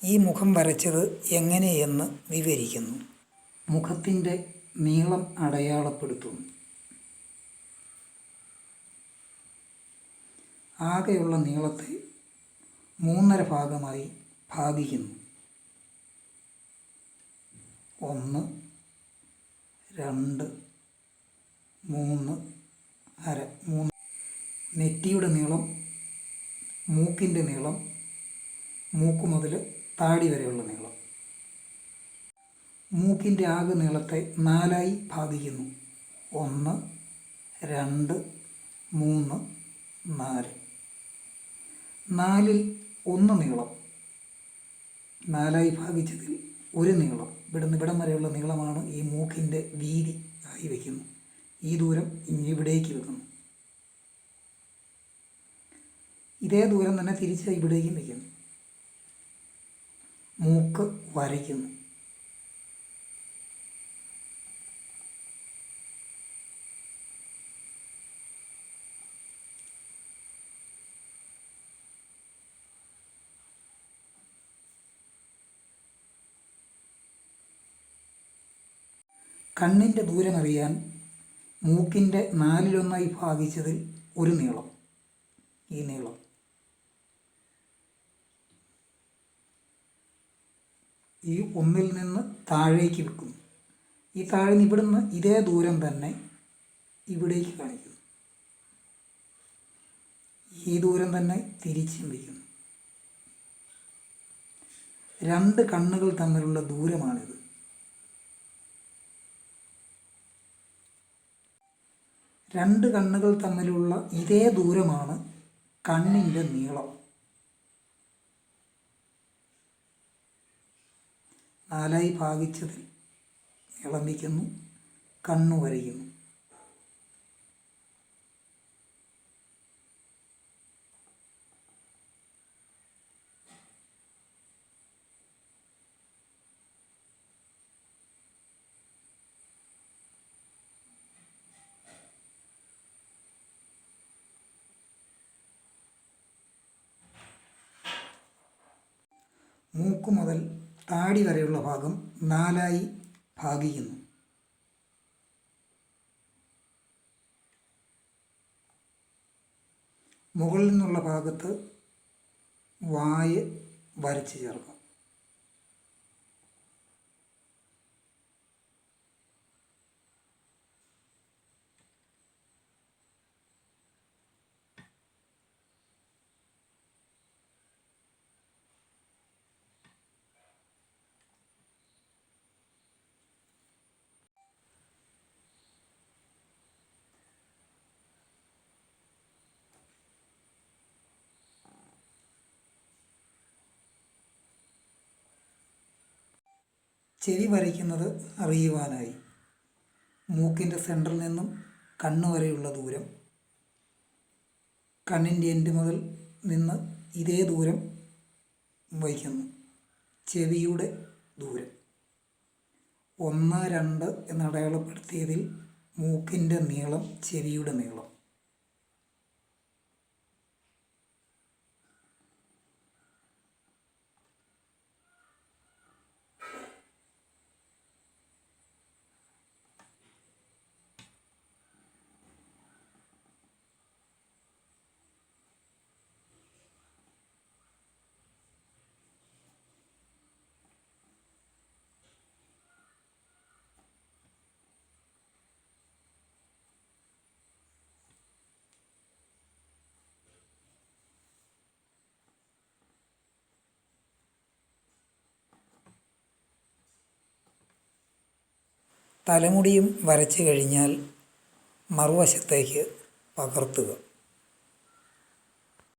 ഈ മുഖം വരച്ചത് എങ്ങനെയെന്ന് വിവരിക്കുന്നു. മുഖത്തിൻ്റെ നീളം അടയാളപ്പെടുത്തുന്നു. ആകെയുള്ള നീളത്തെ 3½ ഭാഗമായി ഭാഗിക്കുന്നു. 1, 2, 3, അര. നെറ്റിയുടെ നീളം, മൂക്കിൻ്റെ നീളം, മൂക്ക് മുതൽ താടി വരെയുള്ള നീളം. മൂക്കിൻ്റെ ആകെ നീളത്തെ 4ആയി ഭാഗിക്കുന്നു. 1, 2, 3, 4. 4ൽ 1 നീളം. 4ആയി ഭാഗിച്ചതിൽ 1 നീളം. ഇവിടം വരെയുള്ള നീളമാണ് ഈ മൂക്കിൻ്റെ വീതി ആയി വയ്ക്കുന്നു. ഈ ദൂരം ഇവിടേക്ക് വെക്കുന്നു. ഇതേ ദൂരം തന്നെ തിരിച്ച് ഇവിടേക്കും വയ്ക്കുന്നു. മൂക്ക് വരയ്ക്കുന്നു. കണ്ണിൻ്റെ ദൂരമറിയാൻ മൂക്കിൻ്റെ 4/1 ഭാഗിച്ചതിൽ 1 നീളം, ഈ നീളം. ഈ 1ൽ നിന്ന് താഴേക്ക് വെക്കുന്നു. ഈ താഴെ നിന്ന് ഇവിടുന്ന് ഇതേ ദൂരം തന്നെ ഇവിടേക്ക് കാണിക്കുന്നു. ഈ ദൂരം തന്നെ തിരിച്ചും വയ്ക്കുന്നു. 2 കണ്ണുകൾ തമ്മിലുള്ള ദൂരമാണിത്. 2 കണ്ണുകൾ തമ്മിലുള്ള ഇതേ ദൂരമാണ് കണ്ണിൻ്റെ നീളം. 4ആയി ഭാഗിച്ചതിൽ നീളം വയ്ക്കുന്നു, കണ്ണു വരയ്ക്കുന്നു. മൂക്ക് മുതൽ താടി വരെയുള്ള ഭാഗം 4ആയി ഭാഗിക്കുന്നു. മുകളിൽ നിന്നുള്ള ഭാഗത്ത് വായ് വരച്ച് ചേർക്കാം. ചെവി വരയ്ക്കുന്നത് അറിയുവാനായി മൂക്കിൻ്റെ സെൻറ്ററിൽ നിന്നും കണ്ണ് വരെയുള്ള ദൂരം, കണ്ണിൻ്റെ എൻഡ് മുതൽ നിന്ന് ഇതേ ദൂരം വയ്ക്കുന്നു. ചെവിയുടെ ദൂരം 1, 2 എന്ന് അടയാളപ്പെടുത്തിയതിൽ മൂക്കിൻ്റെ നീളം, ചെവിയുടെ നീളം. തലമുടിയും വരച്ചു കഴിഞ്ഞാൽ മറുവശത്തേക്ക് പകർത്തുക.